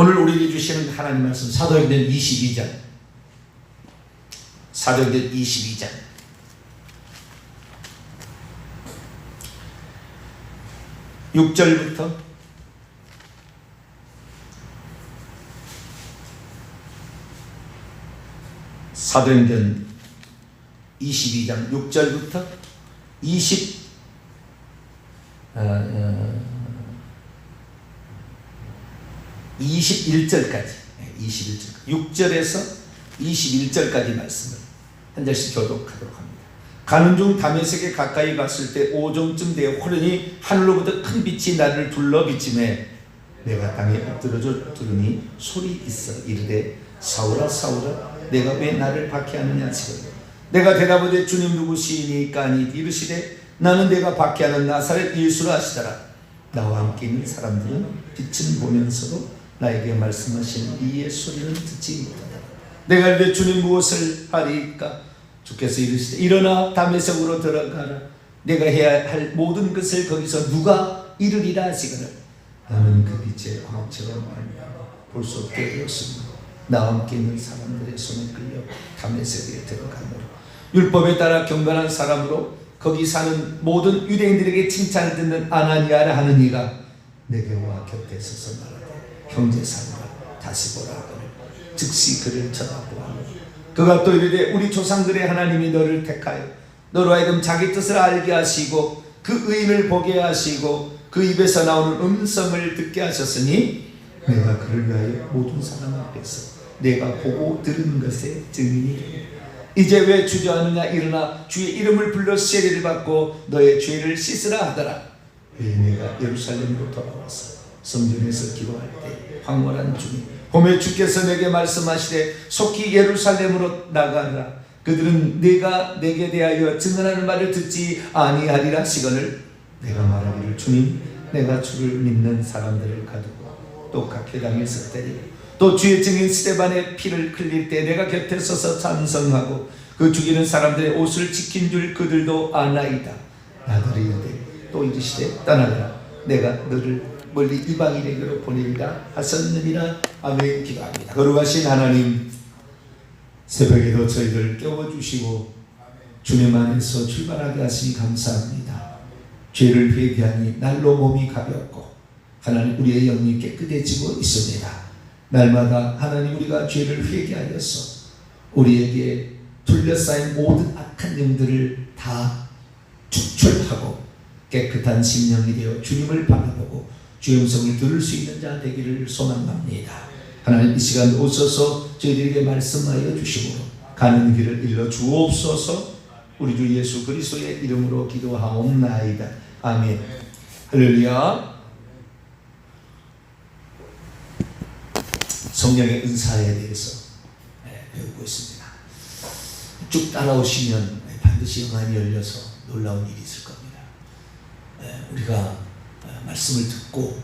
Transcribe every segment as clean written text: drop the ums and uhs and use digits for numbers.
오늘 우리에게 주시는 하나님 말씀 사도행전 22장, 사도행전 22장 6절부터 21절까지 6절에서 21절까지 말씀을 한 절씩 교독하도록 합니다. 가는 중 다메섹에 가까이 갔을 때 오종쯤 되어 호련히 하늘로부터 큰 빛이 나를 둘러 비치매 내가 땅에 엎드러져 들으니 소리 있어 이르되 사울아 사울아 내가 왜 나를 박해하느냐 하시거든. 내가 대답하되 주님 누구시니까 하니 이르시되 나는 내가 박해하는 나사렛 예수라 하시더라. 나와 함께 있는 사람들은 빛은 보면서도 나에게 말씀하신 이의 소리는 듣지 못하다. 내가 이르되 주님 무엇을 하리까? 주께서 이르시되 일어나 다메섹으로 들어가라. 내가 해야 할 모든 것을 거기서 누가 이루리라 하시거늘. 나는 그 빛의 광채로 볼 수 없게 되었습니다. 나와 함께 있는 사람들의 손에 끌려 다메섹에 들어가므로 율법에 따라 경건한 사람으로 거기 사는 모든 유대인들에게 칭찬을 듣는 아나니아라 하는 이가 내게 와 곁에 서서 말하되 형제 사울아 다시 보라 하거늘 즉시 그를 쳐다보아 그가 또 이르되 우리 조상들의 하나님이 너를 택하여 너로 하여금 자기 뜻을 알게 하시고 그 의인을 보게 하시고 그 입에서 나오는 음성을 듣게 하셨으니 내가 그를 위하여 모든 사람 앞에서 내가 보고 들은 것의 증인이 되리라. 이제 왜 주저하느냐 일어나 주의 이름을 불러 세례를 받고 너의 죄를 씻으라 하더라. 왜 내가 예루살렘으로 돌아와서 성전에서 기도할 때 황홀한 중에 봄에 주께서 내게 말씀하시되 속히 예루살렘으로 나가라. 그들은 내가 내게 대하여 증언하는 말을 듣지 아니하리라 하시거늘 내가 말하기를 주님 내가 주를 믿는 사람들을 가두고 또 각회당에서 때리고 또 주의 증인 스데반의 피를 흘릴 때 내가 곁에 서서 찬성하고 그 죽이는 사람들의 옷을 지킨 줄 그들도 아나이다. 나더러 이르되 또 이르시되 떠나라. 내가 너를 멀리 이방인에게로 보내리라 하셨느니라. 아멘. 기도합니다. 거룩하신 하나님, 새벽에도 저희를 깨워주시고 주님 안에서 출발하게 하시니 감사합니다. 죄를 회개하니 날로 몸이 가볍고 하나님 우리의 영이 깨끗해지고 있습니다. 날마다 하나님 우리가 죄를 회개하여서 우리에게 둘러싸인 모든 악한 영들을 다 축출하고 깨끗한 심령이 되어 주님을 바라보고 주의 음성을 들을 수 있는 자 되기를 소망합니다. 하나님 이 시간 오셔서 저희들에게 말씀하여 주시고 가는 길을 일러 주옵소서. 우리 주 예수 그리스도의 이름으로 기도하옵나이다. 아멘. 할렐루야. 성령의 은사에 대해서 배우고 있습니다. 쭉 따라오시면 반드시 영안이 열려서 놀라운 일이 있을 겁니다. 우리가 말씀을 듣고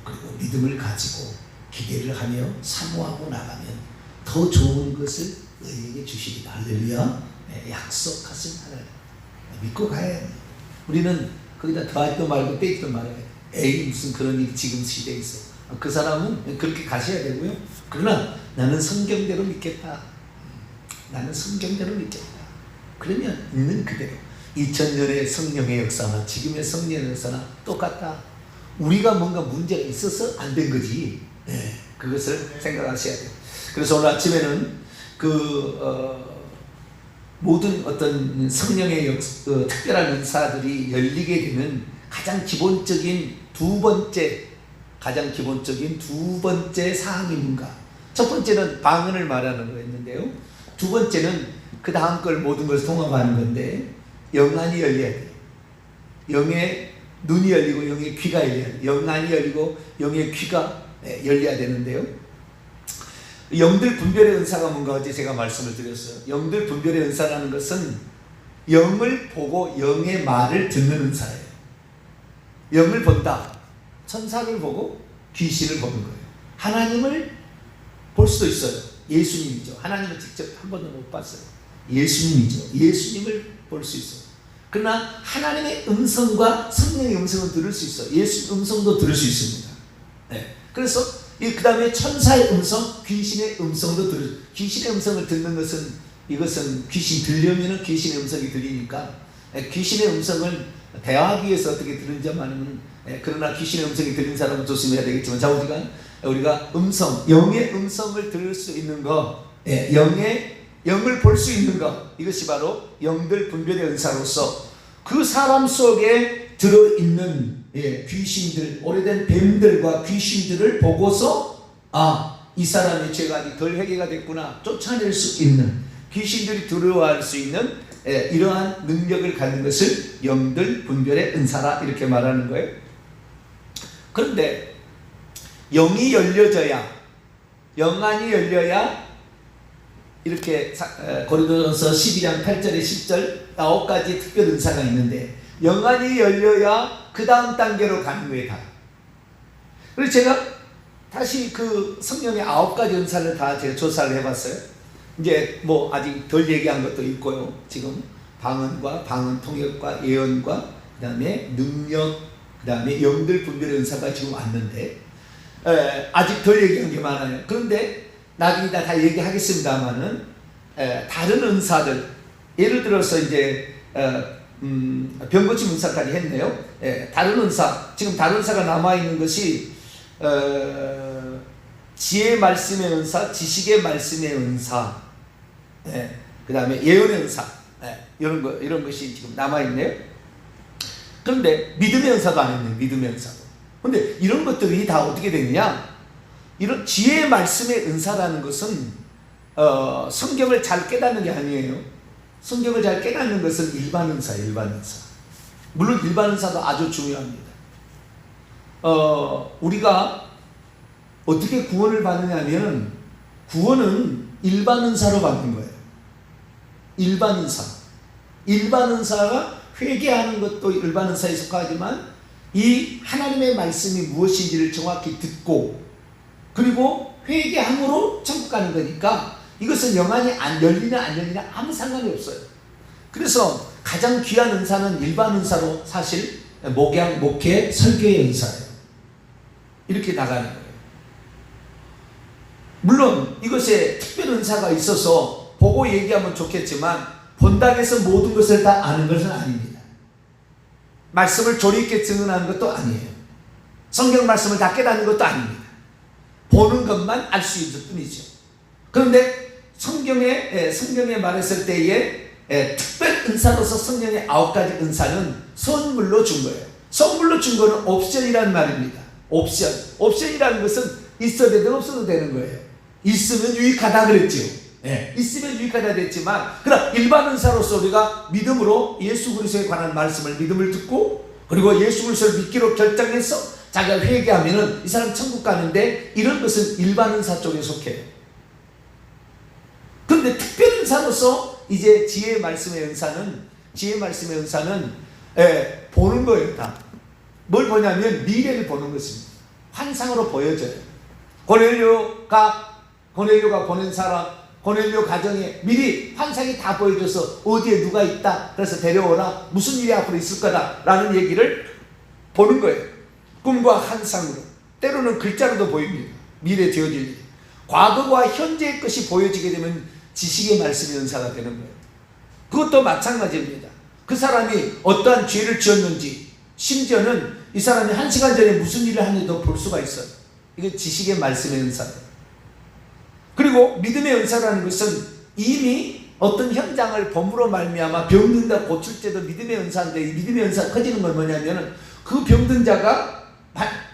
그리고 믿음을 가지고 기대를 하며 사모하고 나가면 더 좋은 것을 너희에게 주시리라. 할렐루야. 약속하신 하나님 믿고 가야 합니다. 우리는 거기다 더하지도 말고 빼지도 말아야 돼. 에이 무슨 그런 일이 지금 시대에 있어. 그 사람은 그렇게 가셔야 되고요. 그러나 나는 성경대로 믿겠다. 나는 성경대로 믿겠다. 그러면 있는 그대로 2000년의 성령의 역사나 지금의 성령의 역사나 똑같다. 우리가 뭔가 문제가 있어서 안 된 거지. 그것을 생각하셔야 돼요. 그래서 오늘 아침에는 모든 어떤 성령의 특별한 은사들이 열리게 되는 가장 기본적인 두 번째 사항이 뭔가? 첫 번째는 방언을 말하는 거였는데요. 두 번째는 그 다음 걸 모든 것을 통합하는 건데 영안이 열려야 돼요. 영의 눈이 열리고 영의 귀가 열려야 돼요. 영안이 열리고 영의 귀가 열려야 되는데요. 영들 분별의 은사가 뭔가 어제 제가 말씀을 드렸어요. 영들 분별의 은사라는 것은 영을 보고 영의 말을 듣는 은사예요. 영을 본다. 천사를 보고 귀신을 보는 거예요. 하나님을 볼 수도 있어요. 예수님이죠. 하나님을 직접 한 번도 못 봤어요. 예수님이죠. 예수님을 볼 수 있어요. 그러나 하나님의 음성과 성령의 음성을 들을 수 있어요. 예수 음성도 들을 수 있습니다. 그래서 그 다음에 천사의 음성, 귀신의 음성도 귀신의 음성을 듣는 것은, 이것은 귀신 들려면은 귀신의 음성이 들리니까 귀신의 음성을 대화하기 위해서 어떻게 들은지 아니면, 그러나 귀신의 음성이 들린 사람은 조심해야 되겠지만, 자, 우리가 음성, 영의 음성을 들을 수 있는 것, 영을 볼 수 있는 것, 이것이 바로 영들 분별의 은사로서 그 사람 속에 들어있는 귀신들, 오래된 뱀들과 귀신들을 보고서 이 사람의 죄가 아직 덜 해결가 됐구나 쫓아낼 수 있는, 귀신들이 두려워할 수 있는 이러한 능력을 갖는 것을 영들 분별의 은사라 이렇게 말하는 거예요. 그런데 영이 열려져야, 영안이 열려야 이렇게 고린도전서 12장 8절에 10절 9가지 특별 은사가 있는데, 영안이 열려야 그 다음 단계로 가는 거예요. 다. 그래서 제가 다시 그 성령의 9가지 은사를 다 제가 조사를 해봤어요. 이제 뭐 아직 덜 얘기한 것도 있고요. 지금 방언과 방언 통역과 예언과 그 다음에 능력, 그 다음에 영들 분별의 은사가 지금 왔는데, 아직 덜 얘기한 게 많아요. 그런데 나중에 다 얘기하겠습니다만은, 다른 은사들, 예를 들어서 이제 병고침 은사까지 했네요. 다른 은사, 지금 다른 은사가 남아있는 것이 지혜의 말씀의 은사, 지식의 말씀의 은사, 그 다음에 예언의 은사, 이런 것이 지금 남아있네요. 그런데 믿음의 은사도 안 했네요. 믿음의 은사도. 그런데 이런 것들이 다 어떻게 되느냐, 이런 지혜의 말씀의 은사라는 것은 성경을 잘 깨닫는 게 아니에요. 성경을 잘 깨닫는 것은 일반 은사, 일반 은사. 물론 일반 은사도 아주 중요합니다. 우리가 어떻게 구원을 받느냐면, 구원은 일반 은사로 받는 거예요. 일반 은사. 일반 은사가 회개하는 것도 일반 은사에 속하지만, 이 하나님의 말씀이 무엇인지를 정확히 듣고, 그리고 회개함으로 천국 가는 거니까, 이것은 영안이 안 열리냐 안 열리냐 아무 상관이 없어요. 그래서 가장 귀한 은사는 일반 은사로 사실 목양, 목회, 설교의 은사예요. 이렇게 나가는 거예요. 물론 이것에 특별 은사가 있어서 보고 얘기하면 좋겠지만, 본다고 해서 모든 것을 다 아는 것은 아닙니다. 말씀을 조리 있게 증언하는 것도 아니에요. 성경 말씀을 다 깨닫는 것도 아닙니다. 보는 것만 알 수 있을 뿐이죠. 그런데 성경에 말했을 때에 특별 은사로서 성령의 9가지 은사는 선물로 준 거예요. 선물로 준 거는 옵션이라는 말입니다. 옵션이라는 것은 있어야 되든 없어도 되는 거예요. 있으면 유익하다 그랬죠. 있으면 유익하다 됐지만, 그럼 일반 은사로서 우리가 믿음으로 예수 그리스도에 관한 말씀을 믿음을 듣고, 그리고 예수 그리스도를 믿기로 결정해서 자기가 회개하면은 이 사람 천국 가는데, 이런 것은 일반 은사 쪽에 속해요. 그런데 특별 은사로서 이제 지혜의 말씀의 은사는 보는 거예요. 다. 뭘 보냐면 미래를 보는 것입니다. 환상으로 보여져요. 고넬료가 보낸 사람, 고넬료 가정에 미리 환상이 다 보여줘서 어디에 누가 있다, 그래서 데려오라, 무슨 일이 앞으로 있을 거다 라는 얘기를 보는 거예요. 꿈과 환상으로, 때로는 글자로도 보입니다. 미래 되어질 일, 과거와 현재의 것이 보여지게 되면 지식의 말씀의 은사가 되는 거예요. 그것도 마찬가지입니다. 그 사람이 어떠한 죄를 지었는지, 심지어는 이 사람이 1시간 전에 무슨 일을 하는지도 볼 수가 있어요. 이게 지식의 말씀의 은사예요. 그리고 믿음의 은사라는 것은 이미 어떤 현장을 범으로 말미암아 병든다 고칠 때도 믿음의 은사인데, 이 믿음의 은사 커지는 건 뭐냐면은, 그 병든 자가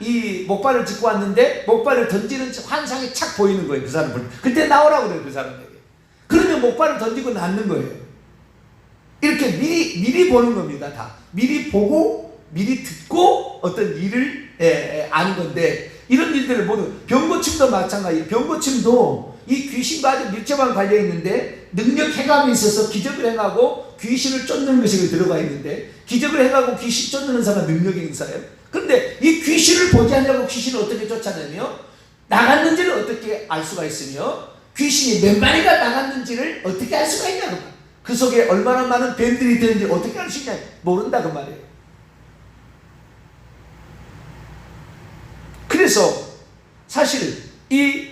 이 목발을 짚고 왔는데 목발을 던지는 환상이 착 보이는 거예요. 그 사람 볼 때. 그때 나오라고 그래요. 그 사람에게. 그러면 목발을 던지고 낫는 거예요. 이렇게 미리 보는 겁니다. 다 미리 보고 미리 듣고 어떤 일을 아는 건데, 이런 일들을 모두, 병고침도 마찬가지예요. 병고침도 이 귀신과 아주 밀접한 관련이 있는데, 능력 해감이 있어서 기적을 행하고 귀신을 쫓는 것이 들어가 있는데, 기적을 행하고 귀신 쫓는 은사가 능력의 은사예요. 그런데 이 귀신을 보지 않냐고 귀신을 어떻게 쫓아내며 나갔는지를 어떻게 알 수가 있으며, 귀신이 몇 마리가 나갔는지를 어떻게 알 수가 있냐고, 그 속에 얼마나 많은 뱀들이 되는지 어떻게 알 수 있냐, 모른다 그 말이에요. 그래서 사실 이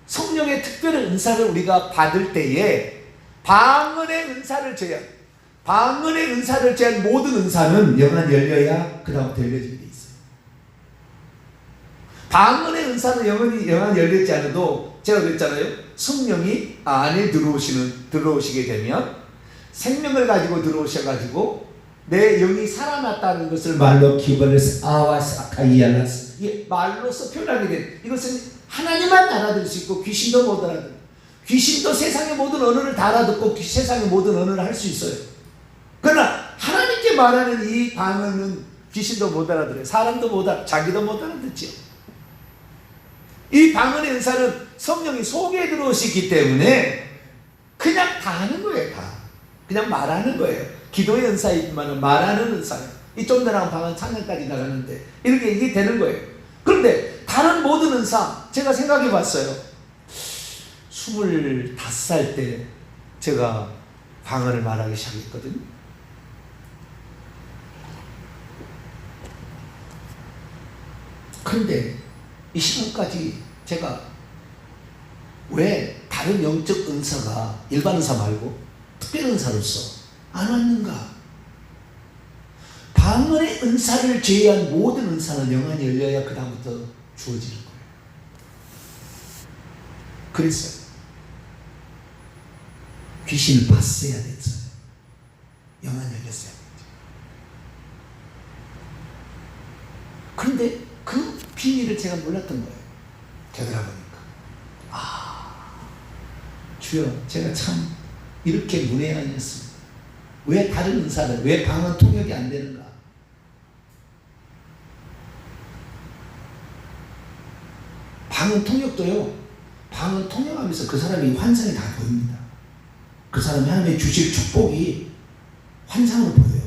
성령의 특별한 은사를 우리가 받을 때에 방언의 은사를 제한, 방언의 은사를 제한 모든 은사는 영안 열려야 그 다음부터 열려지게 돼 있어요. 방언의 은사는 영안 열리지 않아도 제가 그랬잖아요. 성령이 안에 들어오시게 되면 생명을 가지고 들어오셔가지고 내 영이 살아났다는 것을 말로 기버레스 아와스 아카이아나스, 이게 말로서 표현하게 된, 이것은 하나님만 알아들을 수 있고 귀신도 못 알아들어. 귀신도 세상의 모든 언어를 다 알아듣고 세상의 모든 언어를 할 수 있어요. 그러나 하나님께 말하는 이 방언은 귀신도 못 알아들어요. 사람도 못 알아, 자기도 못 알아듣죠. 이 방언의 은사는 성령이 속에 들어오시기 때문에 그냥 다 하는 거예요. 다 그냥 말하는 거예요. 기도의 은사이지만 말하는 은사예요. 이 좀 더 나가면 방언 찬양까지 나가는데 이렇게 이게 되는 거예요. 그런데 다른 모든 은사 제가 생각해 봤어요. 25살 때 제가 방언을 말하기 시작했거든요. 그런데 이 시간까지 제가 왜 다른 영적 은사가 일반 은사 말고 특별 은사로서 안 왔는가? 방언의 은사를 제외한 모든 은사는 영안이 열려야 그 다음부터 주어지는 거예요. 그랬어요. 귀신을 봤어야 됐어요. 영안이 열렸어야 됐죠. 그런데 그 비밀을 제가 몰랐던 거예요. 되돌아보니까 주여, 제가 참 이렇게 문외한이었습니다. 왜 다른 은사를, 왜 방언 통역이 안 되는가? 방언 통역도요, 방언 통역하면서 그 사람이 환상이 다 보입니다. 그 사람이 하나님의 주실 축복이 환상으로 보여요.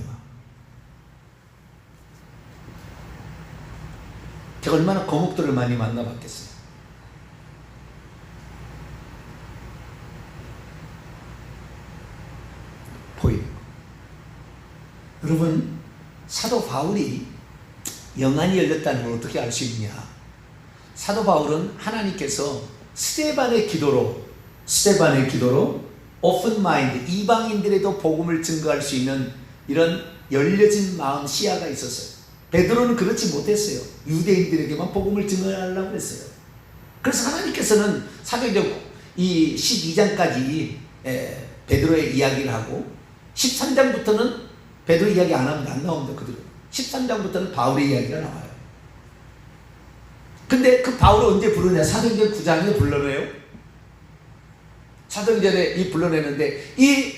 제가 얼마나 거목들을 많이 만나봤겠어요. 보이는 거. 여러분, 사도 바울이 영안이 열렸다는 걸 어떻게 알 수 있냐? 사도 바울은 하나님께서 스데반의 기도로 오픈 마인드, 이방인들에도 복음을 증거할 수 있는 이런 열려진 마음, 시야가 있었어요. 베드로는 그렇지 못했어요. 유대인들에게만 복음을 증거하려고 했어요. 그래서 하나님께서는 사도행전 이 12장까지 베드로의 이야기를 하고 13장부터는 베드로 이야기 안 합니다. 안 나옵니다. 그대로 13장부터는 바울의 이야기가 나와요. 근데 그 바울을 언제 부르냐? 사도행전 9장에 불러내요. 사도행전에 이 불러내는데, 이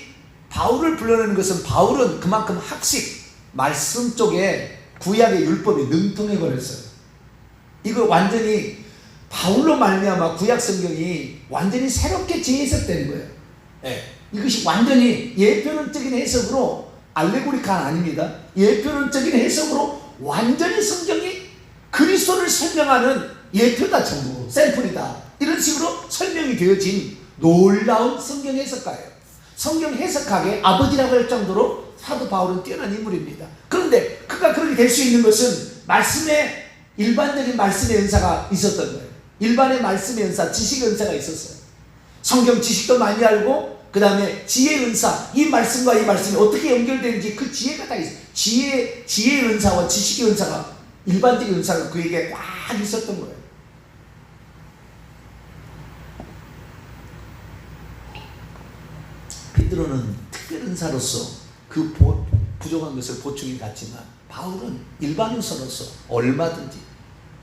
바울을 불러내는 것은 바울은 그만큼 학식, 말씀 쪽에 구약의 율법이 능통해 버렸어요. 이거 완전히 바울로 말미암아 구약 성경이 완전히 새롭게 재해석되는 거예요. 이것이 완전히 예표론적인 해석으로, 알레고리카는 아닙니다. 예표론적인 해석으로 완전히 성경이 그리스도를 설명하는 예표다, 전부 샘플이다, 이런 식으로 설명이 되어진 놀라운 성경 해석가예요. 성경 해석학의 아버지라고 할 정도로 사도 바울은 뛰어난 인물입니다. 그런데 그가 그렇게 될 수 있는 것은 말씀의, 일반적인 말씀의 은사가 있었던 거예요. 일반의 말씀의 은사, 지식의 은사가 있었어요. 성경 지식도 많이 알고, 그 다음에 지혜의 은사, 이 말씀과 이 말씀이 어떻게 연결되는지 그 지혜가 다 있어요. 지혜의 은사와 지식의 은사가, 일반적인 은사가 그에게 꽉 있었던 거예요. 베드로는 특별 은사로서 그 부족한 것을 보충해 갔지만, 바울은 일반 은사로서 얼마든지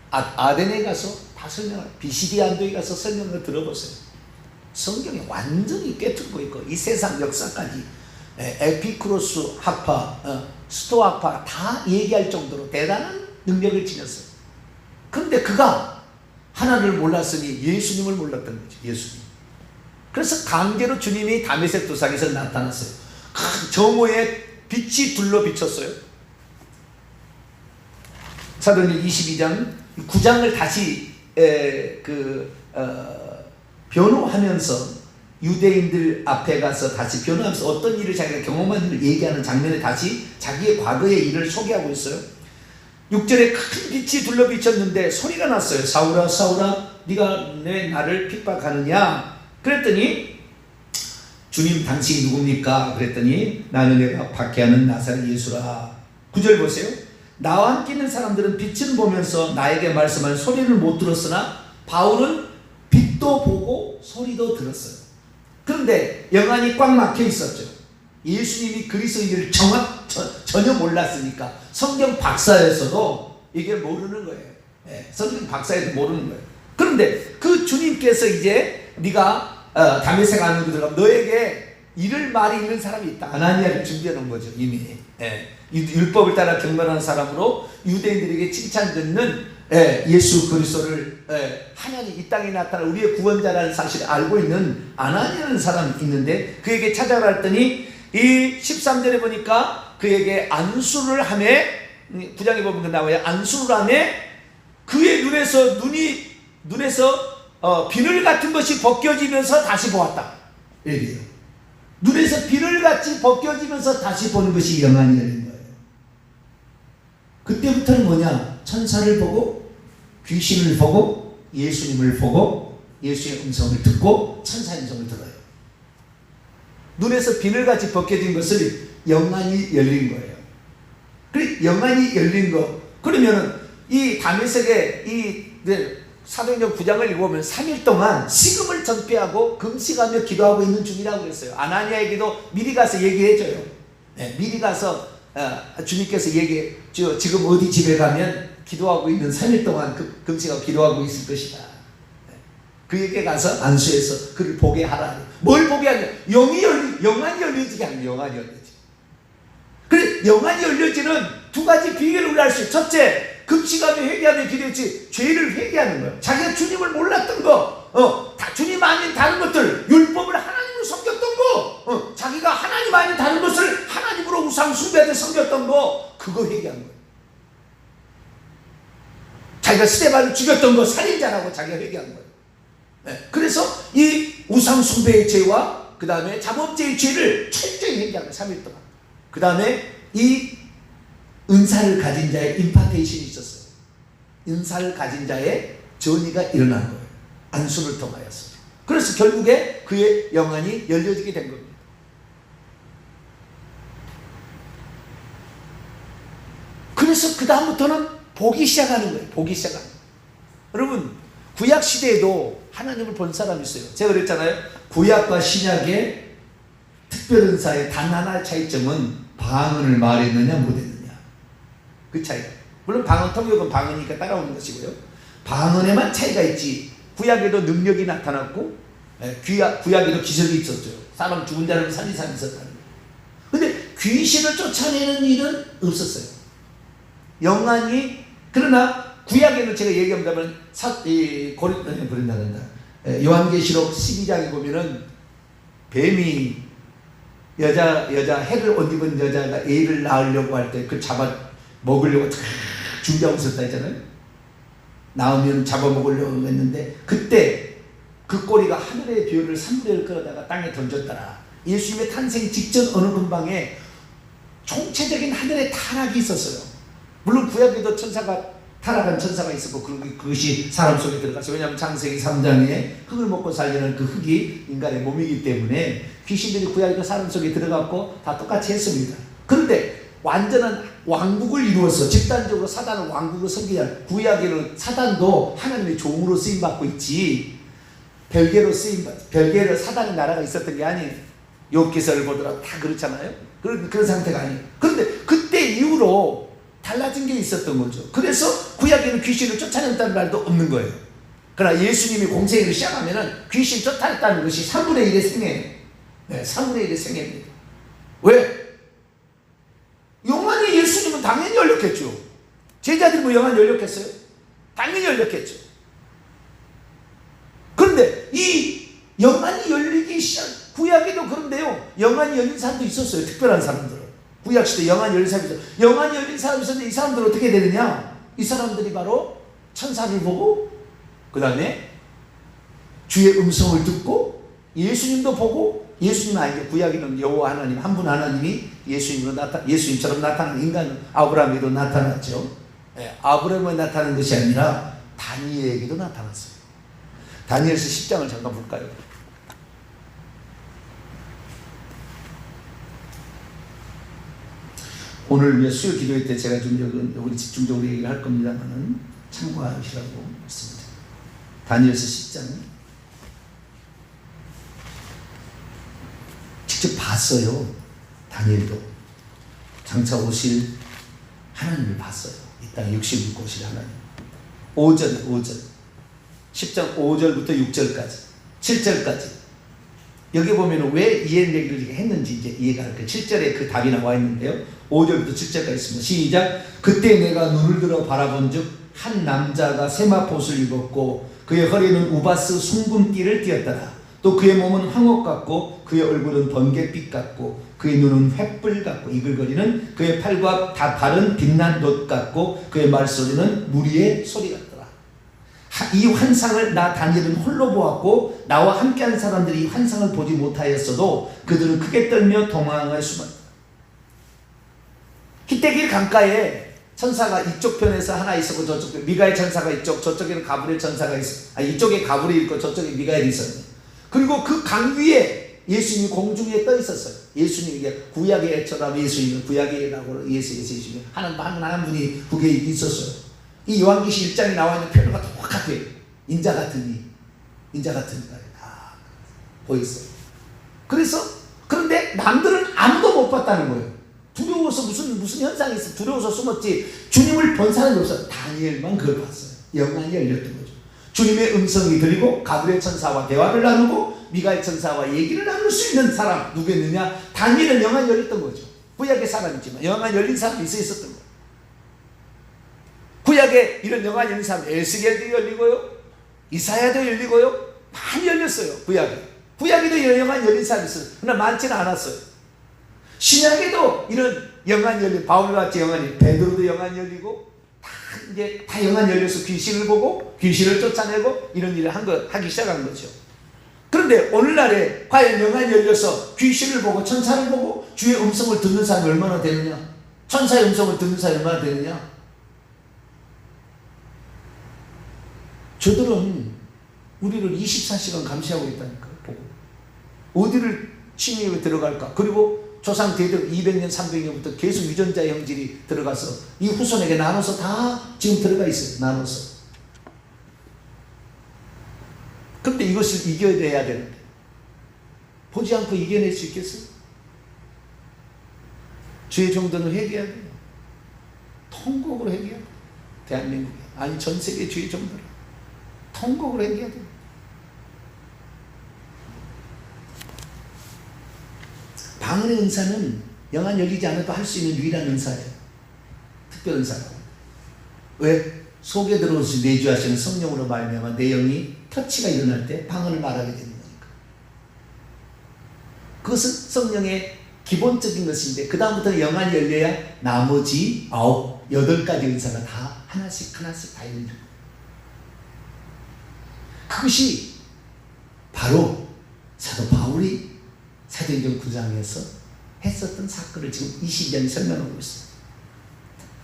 아덴에 가서 다 설명을, 비시디 안도에 가서 설명을 들어보세요. 성경이 완전히 꿰뚫고 있고, 이 세상 역사까지 에피쿠로스 학파, 스토아파 다 얘기할 정도로 대단한 능력을 지녔어요. 그런데 그가 하나를 몰랐으니 예수님을 몰랐던 거죠. 예수님. 그래서 강제로 주님이 다메섹 도상에서 나타났어요. 큰 정오에 빛이 둘러 비쳤어요. 사도행전 22장 9장을 다시 변호하면서, 유대인들 앞에 가서 다시 변호하면서 어떤 일을 자기가 경험한 일을 얘기하는 장면에 다시 자기의 과거의 일을 소개하고 있어요. 6절에 큰 빛이 둘러 비쳤는데 소리가 났어요. 사울아 사울아 네가 왜 나를 핍박하느냐? 그랬더니 주님 당신이 누굽니까? 그랬더니 나는 내가 박해하는 나사렛 예수라. 9절 보세요. 나와 함께 있는 사람들은 빛을 보면서 나에게 말씀하는 소리를 못 들었으나 바울은 빛도 보고 소리도 들었어요. 그런데 영안이 꽉 막혀 있었죠. 예수님이 그리스도인을 전혀 몰랐으니까 성경 박사였어도 이게 모르는 거예요. 성경 박사에도 모르는 거예요. 그런데 그 주님께서 이제 네가 다메섹 안으로 들어가면 너에게 이를 말이 있는 사람이 있다. 아나니아를 준비해 놓은 거죠. 이미 율법을 따라 경건한 사람으로 유대인들에게 칭찬 듣는 예수 그리스도를 하나님 이 땅에 나타난 우리의 구원자라는 사실을 알고 있는 아나니아라는 사람이 있는데 그에게 찾아가라 했더니 이 13절에 보니까 그에게 안수를 하매 9장에 보면 나와요. 안수를 하매 그의 눈에서 비늘 같은 것이 벗겨지면서 다시 보았다. 이래요. 눈에서 비늘같이 벗겨지면서 다시 보는 것이 영안이 열린 거예요. 그때부터는 뭐냐? 천사를 보고 귀신을 보고 예수님을 보고 예수의 음성을 듣고 천사의 음성을 들어요. 눈에서 비늘같이 벗겨진 것을 영안이 열린 거예요. 그 영안이 열린 거. 그러면은 이 다메섹의 사도행전 9장을 읽어보면 3일 동안 식음을 전폐하고 금식하며 기도하고 있는 중이라고 그랬어요. 아나니아에게도 미리 가서 얘기해줘요. 미리 가서 주님께서 지금 어디 집에 가면 기도하고 있는 3일 동안 금식하고 기도하고 있을 것이다. 그에게 가서 안수해서 그를 보게 하라. 뭘 보게 하냐? 영안이 열려지게 하는 거예요. 영안이 열려지. 그래, 영안이 열려지는 두 가지 비결을 우리 알 수 있어요. 첫째, 금식하며 회개하며 기도했지 죄를 회개하는 거예요. 자기가 주님을 몰랐던 거, 주님 아닌 다른 것들, 율법을 하나님으로 섬겼던 거, 자기가 하나님 아닌 다른 것을 하나님으로 우상 숭배하듯 섬겼던 거, 그거 회개하는 거예요. 자기가 스데반을 죽였던 거 살인자라고 자기가 회개한 거예요. 그래서 이 우상 숭배의 죄와 그 다음에 자범죄의 죄를 철저히 회개한 거예요. 3일 동안. 그 다음에 이 은사를 가진 자의 임파테이션이 있었어요. 은사를 가진 자의 전이가 일어난 거예요. 안수를 통하여서. 그래서 결국에 그의 영안이 열려지게 된 겁니다. 그래서 그 다음부터는 보기 시작하는 거예요. 보기 시작하는 거예요. 여러분 구약 시대에도 하나님을 본 사람이 있어요. 제가 그랬잖아요. 구약과 신약의 특별 은사의 단 하나의 차이점은 방언을 말했느냐 못했느냐. 그 차이가. 물론 방언 통역은 방언이니까 따라오는 것이고요. 방언에만 차이가 있지. 구약에도 능력이 나타났고 구약에도 기적이 있었죠. 사람 죽은 자를 살린 사람이 있었다는 거예요. 근데 귀신을 쫓아내는 일은 없었어요. 영안이. 그러나 구약에는 제가 얘기합니다만 요한계시록 12장에 보면은 뱀이 여자 해를 옷 입은 여자가 애를 낳으려고 할 때 그 잡아 먹으려고 준비하고 있었다 했잖아요. 낳으면 잡아먹으려고 했는데 그때 그 꼬리가 하늘의 별을 3분의 1 끌어다가 땅에 던졌더라. 예수님의 탄생 직전 어느 근방에 총체적인 하늘의 타락이 있었어요. 물론 구약에도 타락한 천사가 있었고 그것이 사람 속에 들어갔어요. 왜냐하면 창세기 3장에 흙을 먹고 살려는 그 흙이 인간의 몸이기 때문에 귀신들이 구약에도 사람 속에 들어갔고 다 똑같이 했습니다. 그런데 완전한 왕국을 이루어서 집단적으로 사단은 왕국을 섬기자. 구약에는 사단도 하나님의 종으로 쓰임받고 있지 별개로 사단의 나라가 있었던 게 아니에요. 욥기서를 보더라도 다 그렇잖아요. 그런 상태가 아니에요. 그런데 그때 이후로 달라진 게 있었던 거죠. 그래서 구약에는 귀신을 쫓아낸다는 말도 없는 거예요. 그러나 예수님이 공생애를 시작하면은 귀신 쫓아냈다는 것이 3분의 1의 생애예요. 3분의 1의 생애입니다. 왜? 영안이 예수님은 당연히 열렸겠죠. 제자들이 뭐 영안이 열렸겠어요? 당연히 열렸겠죠. 그런데 이 영안이 열리기 시작, 구약에도 그런데요, 영안이 열린 사람도 있었어요. 특별한 사람들은. 구약시대 영안이 열린 사람이 있어요. 영안이 열린 사람이 있었는데 이 사람들은 어떻게 되느냐? 이 사람들이 바로 천사를 보고 그 다음에 주의 음성을 듣고 예수님도 보고, 예수님 아니죠. 구약에는 여호와 하나님 한 분 하나님이 예수님처럼 나타나는 인간 아브라함에도 나타났죠. 아브라함에 나타난 것이 아니라 다니엘에게도 나타났어요. 다니엘서 10장을 잠깐 볼까요? 오늘 수요 기도회 때 제가 좀 우리 집중적으로 얘기를 할 겁니다만은 참고하시라고 했습니다. 다니엘서 10장 직접 봤어요. 다니엘도 장차 오실 하나님을 봤어요. 이 땅에 육신을 입고 오실 하나님. 5절 10장 5절부터 6절까지 7절까지 여기 보면 왜 이해 얘기를 이렇게 했는지 이제 이해가 할 거예요. 7절에 그 답이 나와 있는데요. 5절부터 7절까지 있습니다. 시작. 그때 내가 눈을 들어 바라본 즉 한 남자가 세마포옷을 입었고 그의 허리는 우바스 숭금띠를 띠었더라. 또 그의 몸은 황옥 같고 그의 얼굴은 번갯빛 같고 그의 눈은 횃불 같고 이글거리는 그의 팔과 발은 빛난 놋 같고 그의 말소리는 무리의 소리 같더라. 이 환상을 나 다니엘은 홀로 보았고 나와 함께한 사람들이 이 환상을 보지 못하였어도 그들은 크게 떨며 도망을 숨었다. 히데길 강가에 천사가 이쪽 편에서 하나 있었고 저쪽 편 미가엘 천사가 이쪽 저쪽에는 가브리엘 천사가 있어. 이쪽에 가브리엘 있고 저쪽에 미가엘이 있었네. 그리고 그 강 위에 예수님이 공중에 떠 있었어요. 예수님이 이게 구약의 애처럼 예수님은 구약이라고 예수님이 한 분이 그게 있었어요. 이 요한계시 1장에 나와 있는 표현과 똑같아요. 인자 같으니 다 보였어요. 그런데 남들은 아무도 못 봤다는 거예요. 두려워서 무슨 현상이 있어 두려워서 숨었지 주님을 본 사람이 없어요. 다니엘만 그걸 봤어요. 영안이 열렸던 거죠. 주님의 음성이 들리고 가브리엘 천사와 대화를 나누고 미가엘 천사와 얘기를 나눌 수 있는 사람 누구였느냐? 다니엘은 영안이 열렸던 거죠. 구약의 사람이지만 영안이 열린 사람이 있었던 거예요. 구약에 이런 영안이 열린 사람 에스겔도 열리고요, 이사야도 열리고요, 많이 열렸어요. 구약에도 이런 영안이 열린 사람이 있어요. 그러나 많지는 않았어요. 신약에도 이런 영안이 열린 바울같이 영안이 베드로도 영안이 열리고 다 영안이 열려서 귀신을 보고 귀신을 쫓아내고 이런 일을 하기 시작한 거죠. 그런데 오늘날에 과연 영안이 열려서 귀신을 보고 천사를 보고 주의 음성을 듣는 사람이 얼마나 되느냐? 천사의 음성을 듣는 사람이 얼마나 되느냐? 저들은 우리를 24시간 감시하고 있다니까. 보고 어디를 침입에 들어갈까? 그리고 조상 대대 200년 300년부터 계속 유전자의 형질이 들어가서 이 후손에게 나눠서 다 지금 들어가 있어요. 나눠서. 그런데 이것을 이겨내야 되는데 보지 않고 이겨낼 수 있겠어요? 주의 정도는 회개해야 돼요. 통곡으로 회개해야 돼요. 대한민국에 아니 전 세계 주의 정도를 통곡으로 회개해야 돼요. 방언의 은사는 영안 열리지 않아도 할 수 있는 유일한 은사예요. 특별 은사라고. 왜? 속에 들어오시 내주하시는 성령으로 말미암아 내 영이 터치가 일어날 때 방언을 말하게 되는 거니까. 그것은 성령의 기본적인 것인데 그 다음부터는 영안이 열려야 나머지 8가지 은사가 다 하나씩 다 열려요. 그것이 바로 사도 바울이 사도행전 9장에서 했었던 사건을 지금 22장에 설명하고 있습니다.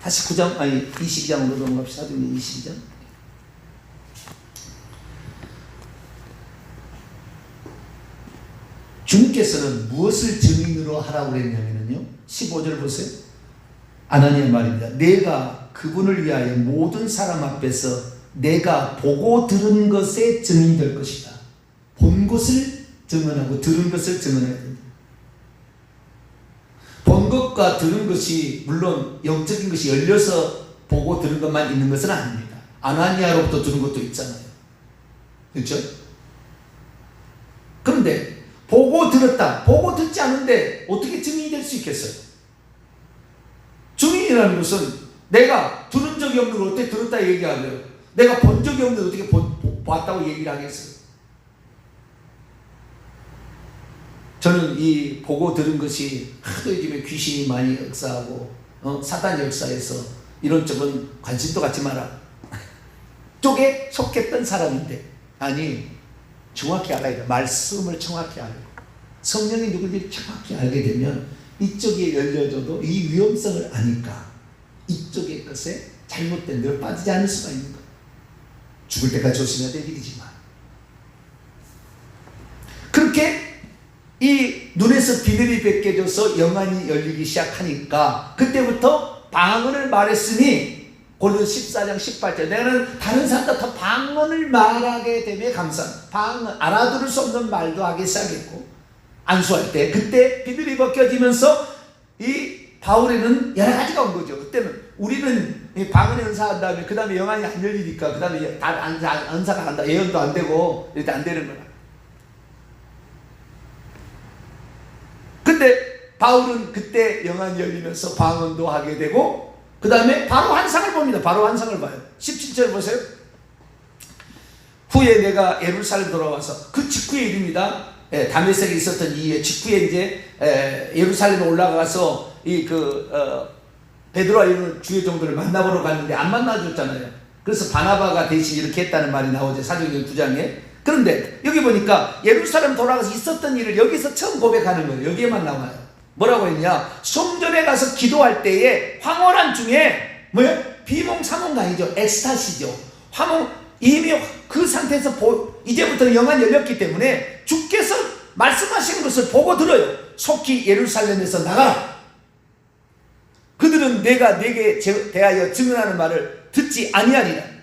다시 22장으로 넘어갑시다. 사도행전 22장. 주님께서는 무엇을 증인으로 하라고 그랬냐면요. 15절 보세요. 아나니아 말입니다. 내가 그분을 위하여 모든 사람 앞에서 내가 보고 들은 것에 증인될 것이다. 본 것을 증언하고 들은 것을 증언해야 된다. 본 것과 들은 것이 물론 영적인 것이 열려서 보고 들은 것만 있는 것은 아닙니다. 아나니아로부터 들은 것도 있잖아요. 그렇죠? 그런데 보고 들었다. 보고 듣지 않은데 어떻게 증인이 될 수 있겠어요? 증인이라는 것은 내가 들은 적이 없는 걸 어떻게 들었다 얘기하고요. 내가 본 적이 없는 걸 어떻게 봤다고 얘기를 하겠어요? 저는 이 보고 들은 것이 하도 요즘에 귀신이 많이 역사하고 사단 역사에서 이런 쪽은 관심도 갖지 마라 쪽에 속했던 사람인데 아니 정확히 알아야 돼. 말씀을 정확히 알고 성령이 누군지 정확히 알게 되면 이쪽에 열려져도 이 위험성을 아니까 이쪽의 것에 잘못된 대로 빠지지 않을 수가 있는 거예요. 죽을 때까지 조심해야 될 일이지만 그렇게 이 눈에서 비늘이 벗겨져서 영안이 열리기 시작하니까 그때부터 방언을 말했으니 고린도서 14장 18절 내가는 다른 사람보다 더 방언을 말하게 되면 감사합니다. 방언 알아들을 수 없는 말도 하기 시작했고 안수할 때 그때 비늘이 벗겨지면서 이 바울에는 여러 가지가 온 거죠. 그때는 우리는 방언의 은사한 다음에 그 다음에 영안이 안 열리니까 그 다음에 은사가 간다. 예언도 안 되고 이렇게 안 되는 거야. 근데 바울은 그때 영안이 열리면서 방언도 하게 되고 그 다음에 바로 환상을 봅니다. 바로 환상을 봐요. 17절 보세요. 후에 내가 예루살렘 돌아와서 그 직후의 일입니다. 다메섹에 있었던 이후에 직후에 이제 예루살렘에 올라가서 베드로와 이런 주의 종들을 만나보러 갔는데 안 만나줬잖아요. 그래서 바나바가 대신 이렇게 했다는 말이 나오죠. 사도행전 9장에. 그런데 여기 보니까 예루살렘 돌아가서 있었던 일을 여기서 처음 고백하는 거예요. 여기에만 나와요. 뭐라고 했냐? 성전에 가서 기도할 때에 황홀한 중에 뭐예요? 비몽사몽이 아니죠. 엑스타시죠. 이미 그 상태에서 이제부터 영안이 열렸기 때문에 주께서 말씀하시는 것을 보고 들어요. 속히 예루살렘에서 나가라. 그들은 내가 네게 대하여 증언하는 말을 듣지 아니하리라.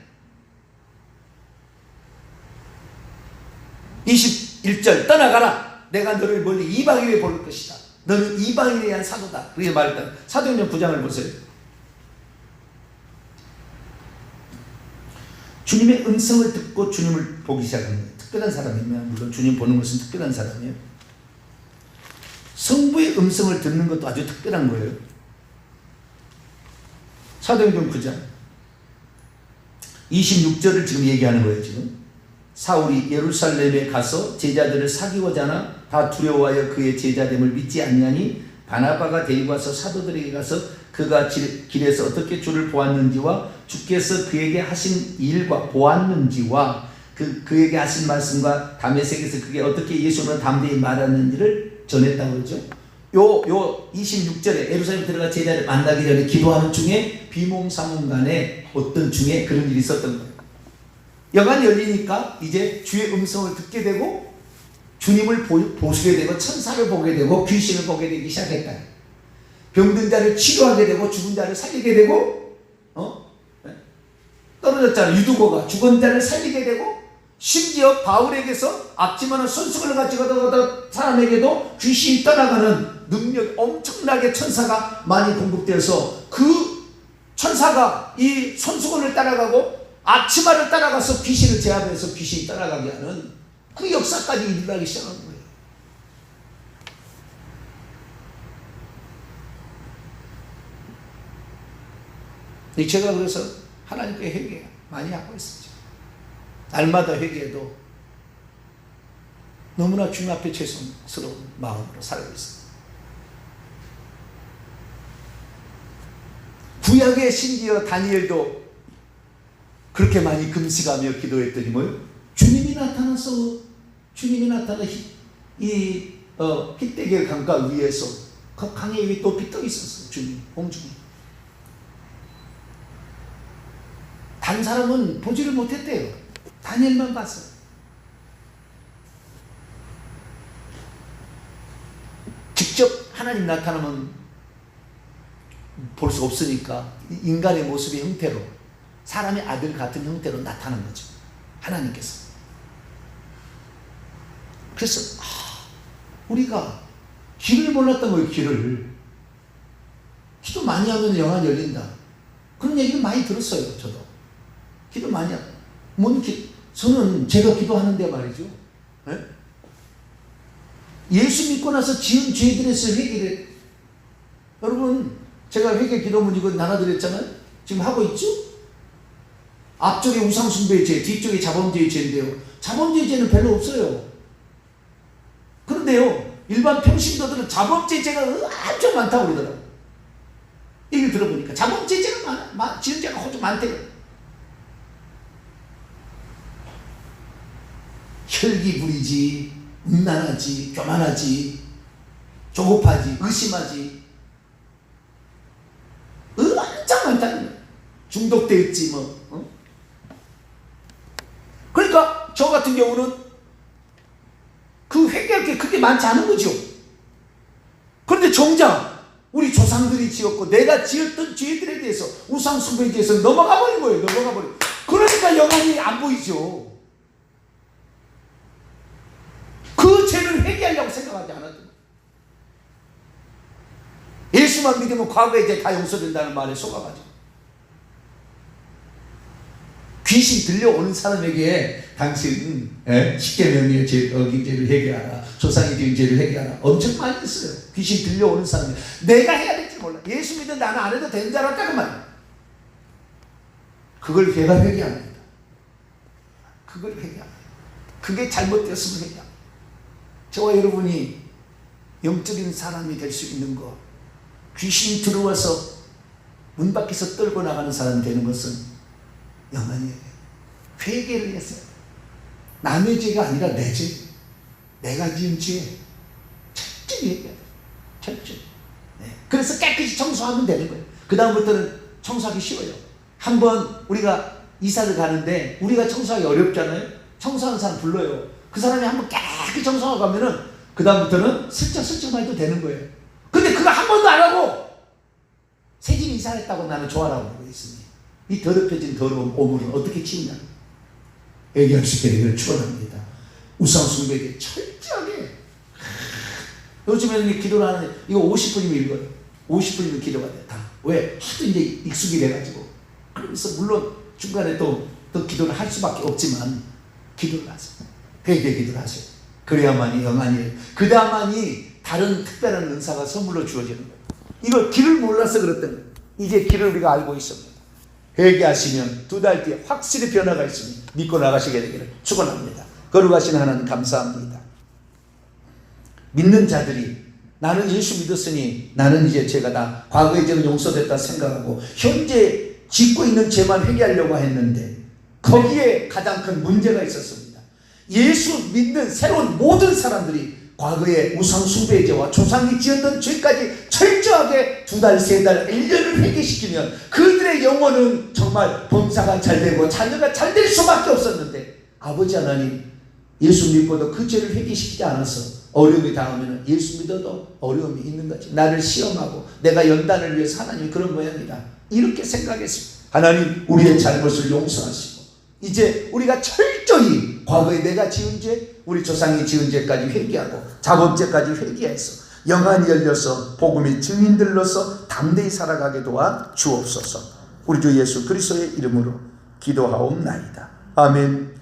21절 떠나가라. 내가 너를 멀리 이방인에 볼 것이다. 너는 이방인에 대한 사도다. 그렇게 말했다. 사도행전 9장을 보세요. 주님의 음성을 듣고 주님을 보기 시작하는 거예요. 특별한 사람이면 물론 주님 보는 것은 특별한 사람이에요. 성부의 음성을 듣는 것도 아주 특별한 거예요. 사도행전 9장 26절을 지금 얘기하는 거예요. 지금 사울이 예루살렘에 가서 제자들을 사귀고자 하나 다 두려워하여 그의 제자됨을 믿지 아니하니 바나바가 데리고 와서 사도들에게 가서 그가 길에서 어떻게 주를 보았는지와 주께서 그에게 하신 일과 보았는지와 그에게 하신 말씀과 다메섹에서 그게 어떻게 예수는 담대히 말하는지를 전했다고 그러죠. 요 26절에 예루살렘 들어가 제자를 만나기 전에 기도하는 중에 비몽사몽간에 어떤 중에 그런 일이 있었던 거예요. 영안이 열리니까 이제 주의 음성을 듣게 되고 주님을 보시게 되고 천사를 보게 되고 귀신을 보게 되기 시작했다. 병든 자를 치료하게 되고 죽은 자를 살리게 되고 떨어졌잖아. 유두고가 죽은 자를 살리게 되고 심지어 바울에게서 앞치마는 손수건을 가지고 가던 사람에게도 귀신이 떠나가는 능력 엄청나게 천사가 많이 공급되어서 그 천사가 이 손수건을 따라가고 앞치마를 따라가서 귀신을 제압해서 귀신이 떠나가게 하는 그 역사까지 일어나기 시작한 거예요. 제가 그래서 하나님께 회개 많이 하고 있었죠. 날마다 회개해도 너무나 주님 앞에 죄송스러운 마음으로 살고 있습니다. 구약의 심지어 다니엘도 그렇게 많이 금식하며 기도했더니 뭐요? 주님이 나타나 이 핏대길 강가 위에서 그 강에 위에 높이 떠 있었어요. 주님 공중에. 다른 사람은 보지를 못했대요. 다니엘만 봤어요. 직접 하나님 나타나면 볼 수 없으니까 인간의 모습의 형태로 사람의 아들 같은 형태로 나타난 거죠. 하나님께서. 그래서 우리가 길을 몰랐던 거예요. 길을. 기도 많이 하면 영안이 열린다. 그런 얘기를 많이 들었어요. 저도. 기도 많이 하고. 저는 제가 기도하는데 말이죠. 네? 예수 믿고 나서 지은 죄들에서 회개를. 여러분 제가 회개 기도문 이거 나눠드렸잖아요. 지금 하고 있죠? 앞쪽에 우상숭배의 죄, 뒤쪽에 자범죄의 죄인데요. 자범죄의 죄는 별로 없어요. 그런데요, 일반 평신도들은 자범죄의 죄가 엄청 많다고 그러더라고요. 얘기를 들어보니까 자범죄의 죄가 지은 죄가 아주 많대요. 혈기 부리지, 음란하지, 교만하지, 조급하지, 의심하지, 엄청 많다는 거예요. 중독되어 있지 뭐. 그러니까 저 같은 경우는 그 회개할 게 그렇게 많지 않은 거죠. 그런데 정작 우리 조상들이 지었고 내가 지었던 죄들에 대해서 우상 숭배에 대해서 넘어가 버린 거예요. 넘어가 버린. 그러니까 영안이 안 보이죠. 그 죄를 회개하려고 생각하지 않았던 거예요. 예수만 믿으면 과거의 죄 다 용서된다는 말에 속아가지고 귀신 들려오는 사람에게 당신 십계명의 죄 어긴 죄를 회개하라, 조상의 지은 죄를 회개하라 엄청 많이 했어요. 귀신 들려오는 사람이 내가 해야 될지 몰라. 예수 믿는 나는 안 해도 되는 줄 알았다고 말이야. 그걸 내가 회개합니다. 그걸 회개합니다. 그게 잘못되었으면 회개합니다. 저와 여러분이 영적인 사람이 될 수 있는 것, 귀신이 들어와서 문 밖에서 떨고 나가는 사람이 되는 것은 영안이에요. 회개를 했어요. 남의 죄가 아니라 내 죄, 내가 지은 죄 철저히 회개해야 돼요. 철저히. 그래서 깨끗이 청소하면 되는 거예요. 그 다음부터는 청소하기 쉬워요. 한번 우리가 이사를 가는데 우리가 청소하기 어렵잖아요. 청소하는 사람 불러요. 그 사람이 한번 깨끗이 청소하고 가면은 그 다음부터는 슬쩍슬쩍만 해도 되는 거예요. 근데 그거 한 번도 안 하고 새집에 이사했다고 나는 좋아라고 그러고 있으니 이 더럽혀진 더러운 오물을 어떻게 치우냐. 회개할 수 있게 되기를 축원합니다. 우상 숭배에게 철저하게. 요즘에는 기도를 하는데 이거 50분이면 읽어요. 50분이면 기도가 돼. 다. 왜? 하도 이제 익숙이 돼가지고. 그래서 물론 중간에 또 기도를 할 수밖에 없지만 기도를 하세요. 회개 기도를 하세요. 그래야만이 영안이에요. 그 다음만이 다른 특별한 은사가 선물로 주어지는 거예요. 이걸 길을 몰라서 그랬던 거예요. 이제 길을 우리가 알고 있습니다. 회개하시면 2달 뒤에 확실히 변화가 있으니 믿고 나가시게 되기를 축원합니다. 거룩하신 하나님 감사합니다. 믿는 자들이 나는 예수 믿었으니 나는 이제 죄가 다 과거의 죄는 용서됐다 생각하고 현재 짓고 있는 죄만 회개하려고 했는데 거기에 가장 큰 문제가 있었습니다. 예수 믿는 새로운 모든 사람들이 과거의 우상 숭배의 죄와 조상이 지었던 죄까지 철저하게 2달, 3달, 1년을 회개시키면 그들의 영혼은 정말 범사가 잘 되고 자녀가 잘 될 수밖에 없었는데 아버지 하나님 예수 믿고도 그 죄를 회개시키지 않아서 어려움이 닿으면 예수 믿어도 어려움이 있는 거지. 나를 시험하고 내가 연단을 위해서 하나님이 그런 모양이다. 이렇게 생각했습니다. 하나님 우리의 잘못을 용서하시고 이제 우리가 철저히 과거에 내가 지은 죄, 우리 조상이 지은 죄까지 회개하고 자범죄까지 회개해서 영안이 열려서 복음의 증인들로서 담대히 살아가게 도와 주옵소서. 우리 주 예수 그리스도의 이름으로 기도하옵나이다. 아멘.